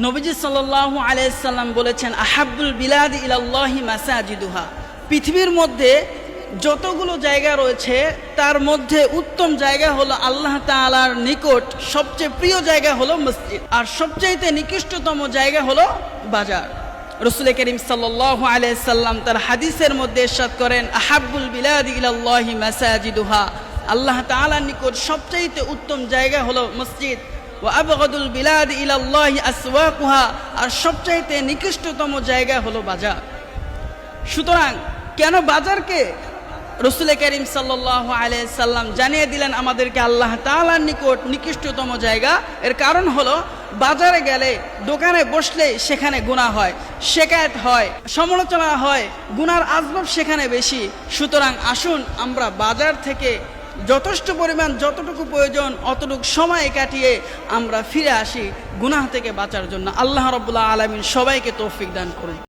নবীজি সাল্লাল্লাহু আলাইহি সাল্লাম বলেছেন, আহাব্বুল বিলাদ ইলাল্লাহি মাসাজিদুহা। পৃথিবীর মধ্যে যতগুলো জায়গা রয়েছে তার মধ্যে উত্তম জায়গা হলো আল্লাহ তাআলার নিকট সবচেয়ে প্রিয় জায়গা হলো মসজিদ, আর সবচাইতে নিকৃষ্টতম জায়গা হলো বাজার। রাসূল করিম সাল্লাল্লাহু আলাইহি সাল্লাম তার হাদিসের মধ্যে ইরশাদ করেন, আহাব্বুল বিলাদ ইলাল্লাহি মাসাজিদুহা। আল্লাহ তাআলার নিকট সবচাইতে উত্তম জায়গা হলো মসজিদ। ওয়া আবগাদুল বিলাদ ইলাল্লাহি আসওয়াকুহা, আর সবচাইতে নিকৃষ্টতম জায়গা হলো বাজার। সুতরাং কেন বাজারকে রাসূল করিম সাল্লাল্লাহু আলাইহি সাল্লাম জানিয়ে দিলেন আমাদেরকে আল্লাহ তাআলার নিকট নিকৃষ্টতম জায়গা? এর কারণ হলো বাজারে গেলে, দোকানে বসলে সেখানে গুনাহ হয়, শিকায়েত হয়, সমালোচনা হয়, গুনার আসবাব সেখানে বেশি। সুতরাং আসুন আমরা বাজার থেকে যথেষ্ট পরিমাণ, যতটুকু প্রয়োজন অতটুকু সময় কাটিয়ে আমরা ফিরে আসি গুনাহ থেকে বাঁচার জন্য। আল্লাহ রাব্বুল আলামিন সবাইকে তৌফিক দান করুন।